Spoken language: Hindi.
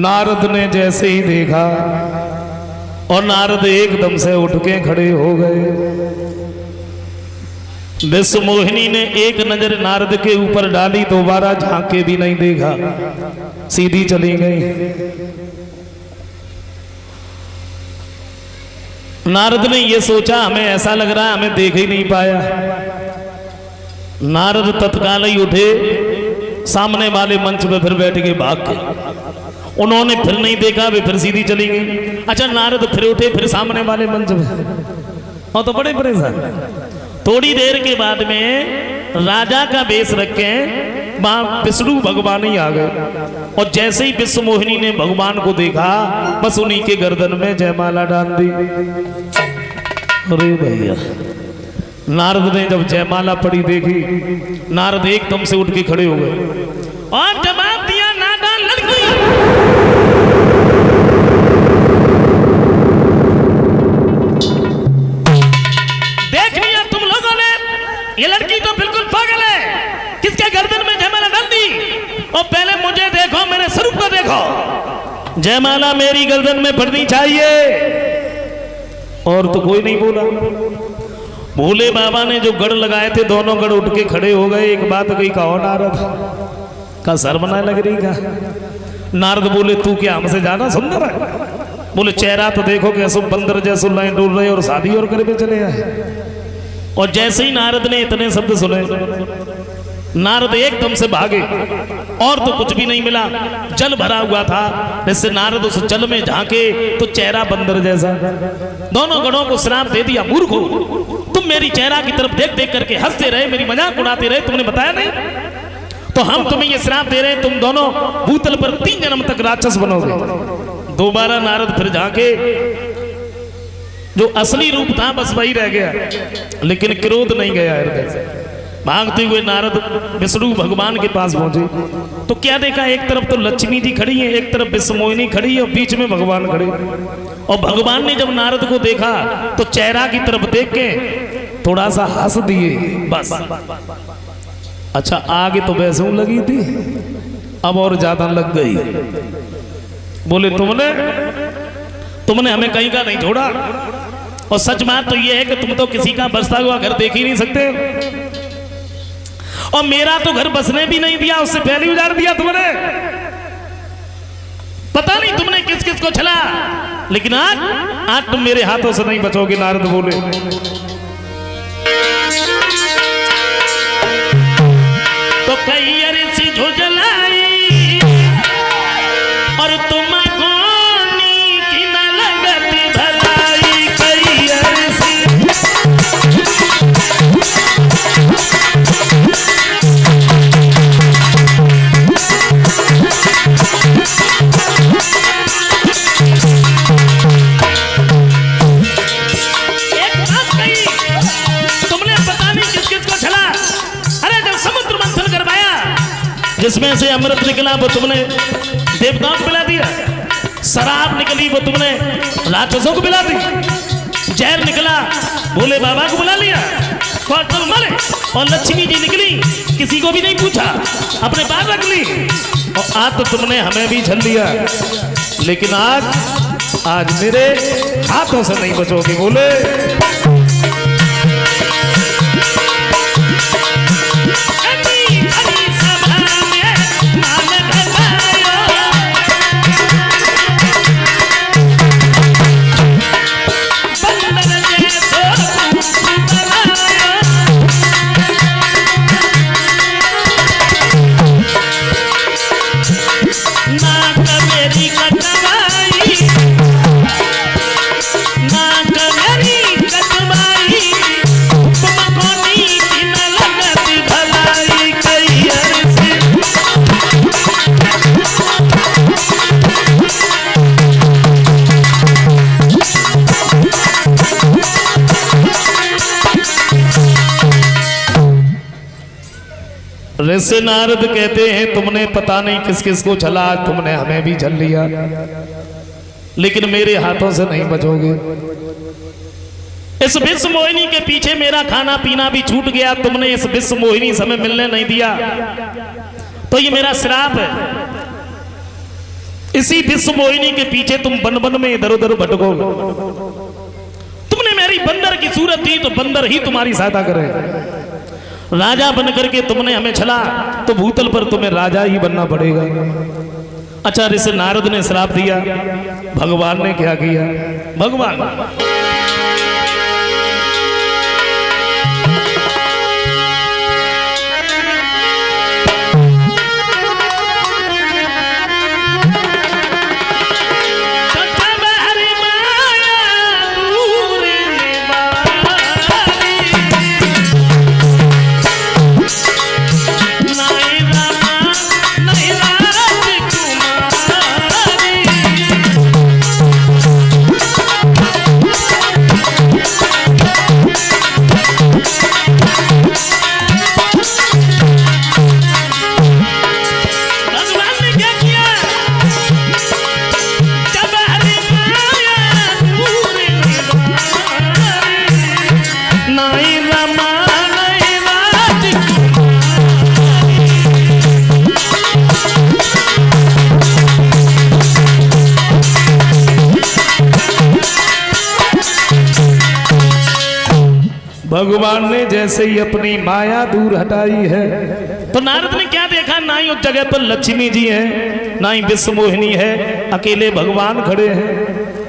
नारद ने जैसे ही देखा और नारद एकदम से उठ के खड़े हो गए। विश्व मोहिनी ने एक नजर नारद के ऊपर डाली, दोबारा झांक के भी नहीं देखा, सीधी चली गई। नारद ने ये सोचा हमें ऐसा लग रहा है हमें देख ही नहीं पाया। नारद तत्काल ही उठे, सामने वाले मंच पे फिर बैठ के भाग के, उन्होंने फिर नहीं देखा, वे फिर सीधी चली गई। अच्छा, नारद फिर उठे, फिर सामने वाले मंच पे, और तो बड़े परेशान। थोड़ी देर के बाद में राजा का वेश रखे वहां विष्णु भगवान ही आ गए, और जैसे ही विश्व मोहिनी ने भगवान को देखा, बस उन्हीं के गर्दन में जयमाला डाल दी। अरे भैया, नारद ने जब जयमाला पड़ी देखी, नारद एकदम से उठ के खड़े हो गए और जवाब दिया, नादान लड़की। देख लिया तुम लोगों ने, ये लड़की तो बिल्कुल पागल है, किसके गर्दन में जयमाला डाल दी? और पहले मुझे देखो, मेरे स्वरूप को देखो, जयमाला मेरी गर्दन में पड़नी चाहिए। और तो कोई नहीं बोला। भोले बाबा ने जो गढ़ लगाए थे, दोनों गढ़ उठ के खड़े हो गए। एक बात कही, कहो नारद का शर्मना लग रही का? नारद बोले, तू क्या हमसे ज्यादा सुंदर है? बोले, चेहरा तो देखो कैसे बंदर जैसे लाइन डोल रहे और शादी और करके चले आए। और जैसे ही नारद ने इतने शब्द सुने, नारद एकदम से भागे, और तो कुछ भी नहीं मिला। जल भरा हुआ था, जैसे नारद उस जल में झांके तो चेहरा बंदर जैसा। दोनों गणों को श्राप दे दिया, मूर्खो, तुम मेरी चेहरा की तरफ देख देख करके हंसते रहे, मेरी मजाक उड़ाते रहे, तुमने बताया नहीं? तो हम तुम्हें ये श्राप दे रहे हैं, तुम दोनों भूतल पर 3 जन्म तक राक्षस बनोगे। दोबारा नारद फिर झांके, जो असली रूप था बस वही रह गया, लेकिन क्रोध नहीं गया हृदय से। भागते हुए नारद विष्णु भगवान के पास पहुंचे तो क्या देखा, एक तरफ तो लक्ष्मी जी खड़ी है, एक तरफ विश्व मोहिनी खड़ी है, और बीच में भगवान खड़े। और भगवान ने जब नारद को देखा तो चेहरा की तरफ देख के थोड़ा सा हंस दिए, बस। अच्छा, आगे तो वैसे लगी थी, अब और ज्यादा लग गई। बोले, तुमने हमें कहीं का नहीं छोड़ा, और सच बात तो यह है कि तुम तो किसी का बसता हुआ घर देख ही नहीं सकते, और मेरा तो घर बसने भी नहीं दिया, उससे पहले उजाड़ दिया तुमने। पता नहीं तुमने किस किस को छला, लेकिन आज तुम मेरे हाथों से नहीं बचोगे। नारद बोले, तो कई अरसी झुझलाई और तुम कोनी की न लगत भलाई। कई अरसी जिसमें से अमृत निकला वो तुमने देवताओं को पिला दिया, शराब निकली वो तुमने राक्षसों को पिला दी, जहर निकला भोले बाबा को बुला लिया, कौतल मरे, और लक्ष्मी जी निकली किसी को भी नहीं पूछा, अपने पास रख ली। और आज तो तुमने हमें भी झल लिया, लेकिन आज मेरे हाथों से नहीं बचोगे। बोले, ऋषि नारद कहते हैं, तुमने पता नहीं किस किस को छला, तुमने हमें भी झल लिया, लेकिन मेरे हाथों से नहीं बचोगे। इस विश्व मोहिनी के पीछे मेरा खाना पीना भी छूट गया, तुमने इस विश्व मोहिनी से हमें मिलने नहीं दिया, तो ये मेरा श्राप है। इसी विश्व मोहिनी के पीछे तुम बन बन में इधर उधर भटकोगे। तुमने मेरी बंदर की सूरत दी तो बंदर ही तुम्हारी सहायता करे। राजा बन करके तुमने हमें छला तो भूतल पर तुम्हें राजा ही बनना पड़ेगा। अच्छा, ऋषि नारद ने श्राप दिया, भगवान ने क्या किया? भगवान भगवान ने जैसे ही अपनी माया दूर हटाई है तो नारद ने क्या देखा? ना ही उस जगह पर लक्ष्मी जी है, ना ही विश्व मोहिनी है, अकेले भगवान खड़े हैं।